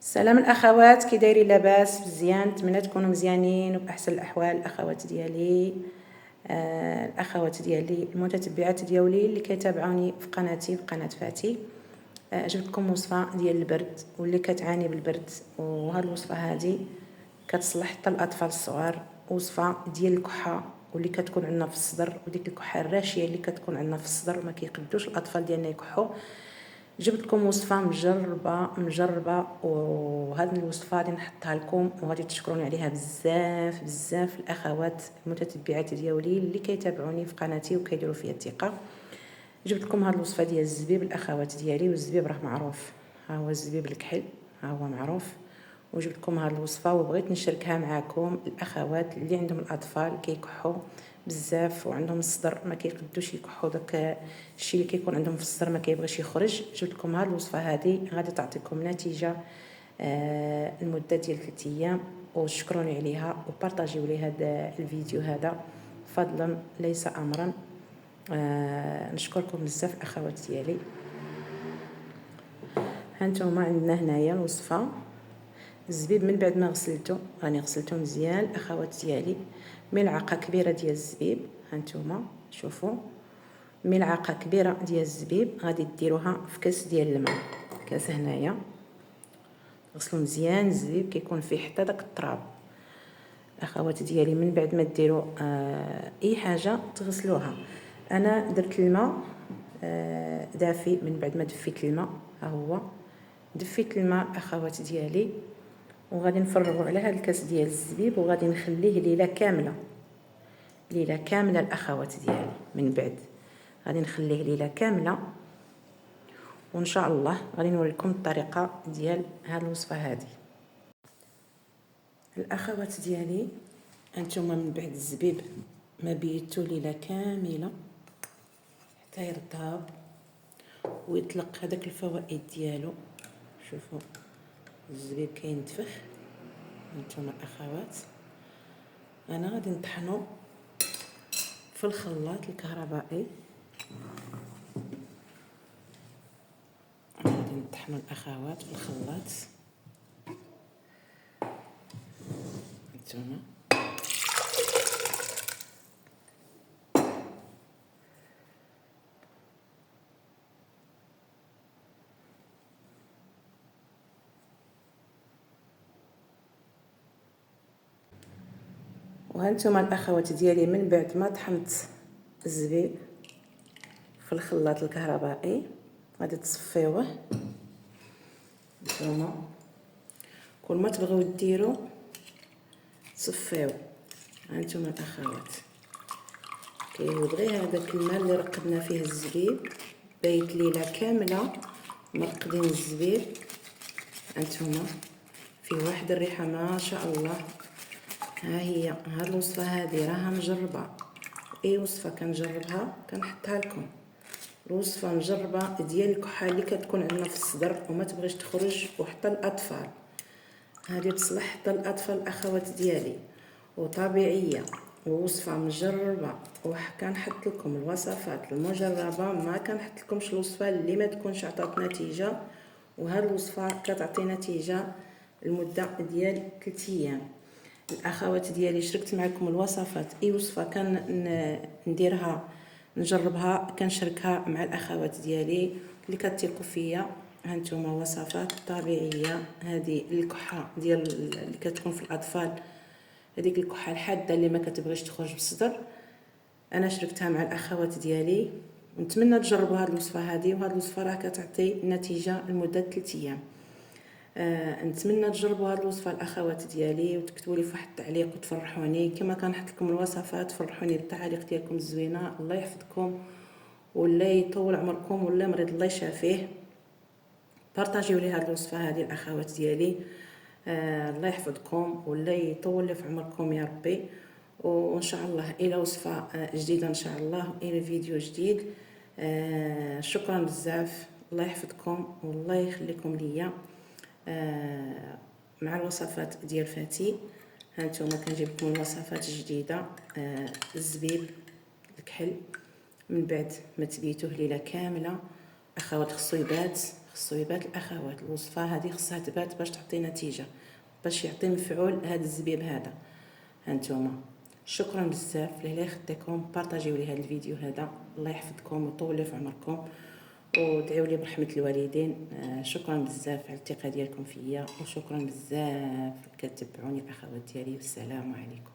سلام الاخوات، كي دايرين؟ لاباس؟ مزيان؟ نتمنى تكونوا مزيانين وباحسن الاحوال. الاخوات ديالي الاخوات ديالي المتتبعات ديالي اللي كيتابعوني في قناتي، في قناه فاتي. جبت لكم وصفه ديال البرد واللي كتعاني بالبرد، وهاد الوصفه هذه كتصلح حتى الاطفال الصغار. وصفه ديال الكحه واللي كتكون عندنا في الصدر، وديك الكحه الراشيه اللي كتكون عندنا في الصدر وما كيقدوش الاطفال ديالنا يكحوا. جبت لكم وصفه مجربه وهذه الوصفه غادي نحطها لكم وغادي تشكروني عليها بزاف بزاف الاخوات المتتبعات ديالي اللي كيتابعوني في قناتي وكيديروا فيا الثقه. جبت لكم هذه الوصفه ديال الزبيب الاخوات ديالي، والزبيب راه معروف، ها هو الزبيب الكحل، ها هو معروف. وجبت لكم هذه الوصفه وبغيت نشاركها معكم الاخوات اللي عندهم الاطفال كيكحوا بزاف وعندهم الصدر ما كيقدوش يكحوا، داك الشيء اللي كيكون عندهم في الصدر ما كيبغيش يخرج. جبت لكم هذه الوصفه هذه غادي تعطيكم نتيجه المده ديال 3 ايام، وشكروني عليها وبارطاجيو لي هذا الفيديو هذا فضلا ليس امرا. نشكركم بزاف اخوات ديالي. هانتوما عندنا هنايا الوصفه. الزبيب من بعد ما غسلته، راني غسلته مزيان اخوات ديالي. ملعقه كبيره ديال الزبيب، هانتوما شوفوا، ملعقه كبيره ديال الزبيب غادي ديروها في كاس ديال الماء. كاس هنايا غسلوا مزيان الزبيب، كيكون فيه حتى داك التراب. اخوات ديالي من بعد ما ديروا اي حاجه تغسلوها. انا درت الماء دافي، من بعد ما دفيت الماء، ها هو دفيت الماء اخوات ديالي، وغادي نفرغوا على هذا الكاس ديال الزبيب وغادي نخليه ليله كامله الاخوات ديالي. من بعد غادي نخليه ليله كامله، وان شاء الله غادي نوريكم الطريقه ديال هذه الوصفه هذه. الاخوات ديالي انتما من بعد الزبيب ما بيتو ليله كامله حتى يرطب ويطلق هذاك الفوائد ديالو. شوفوا الزبيب كينتفخ. انتما الاخوات انا غادي نطحنو في الخلاط الكهربائي، غادي نطحنو الاخوات في الخلاط. انتما وهانتوما الاخوات ديالي من بعد ما طحنت الزبيب في الخلاط الكهربائي غادي تصفيوه. نتوما كل ما تبغيو ديروا تصفيو. هانتوما الاخوات كيبغي هذاك الماء اللي رقدنا فيه الزبيب، بيت ليله كامله مرقدين الزبيب. هانتوما فيه واحد الريحه ما شاء الله. ها هي هاد الوصفه هذه راها مجربه، اي وصفه كنجربها كنحطها لكم. الوصفه مجربه ديال الكحه اللي كتكون عندنا في الصدر وما تبغيش تخرج، وحتى الاطفال هذه تصلح حتى الاطفال الاخوات ديالي، وطبيعيه ووصفه مجربه. وكنحط لكم الوصفات المجربه، ما كنحط لكمش الوصفه اللي ما تكونش عطات نتيجه. وهذه الوصفه كتعطي نتيجه المده ديال 3 ايام. الاخوات ديالي شاركت معكم الوصفات، اي وصفه كان نديرها نجربها كنشاركها مع الاخوات ديالي اللي كتثقوا فيا. هانتوما وصفات طبيعيه. هذه الكحه ديال اللي كتكون في الاطفال، هذيك الكحه الحاده اللي ما كتبغيش تخرج بالصدر، انا شاركتها مع الاخوات ديالي، ونتمنى تجربوا هذه الوصفه هذه. وهذه الوصفه راه كتعطي نتيجه لمده 3 ايام. نتمنى تجربوا هذه الوصفه الاخوات ديالي وتكتبوا لي في واحد التعليق وتفرحوني كما كنحط لكم الوصفات. فرحوني بالتعاليق ديالكم الزوينه. الله يحفظكم ولا يطول عمركم، ولا مريض الله يشافيه. بارطاجيو لي هذه الوصفه هذه الاخوات ديالي. الله يحفظكم ولا يطول لي في عمركم يا ربي. وان شاء الله الى وصفه جديده ان شاء الله، الى فيديو جديد. شكرا بزاف، الله يحفظكم والله يخليكم ليا. مع الوصفات ديال فاتي. هانتوما كنجيب لكم الوصفات الجديده. الزبيب الكحل من بعد ما تبيتوه ليله كامله اخوات خصو يبات، خصو يبات الاخوات. الوصفه هذه خصها تبات باش تعطي نتيجه، باش يعطي مفعول هذا الزبيب هذا. هانتوما شكرا بزاف. لله يخديكم، بارطاجيو لي هذا الفيديو هذا، الله يحفظكم ويطول في عمركم، ودعيوا لي برحمه الوالدين. شكرا بزاف على الثقه ديالكم فيا، وشكرا بزاف كتبعوني الاخوات ديالي، والسلام عليكم.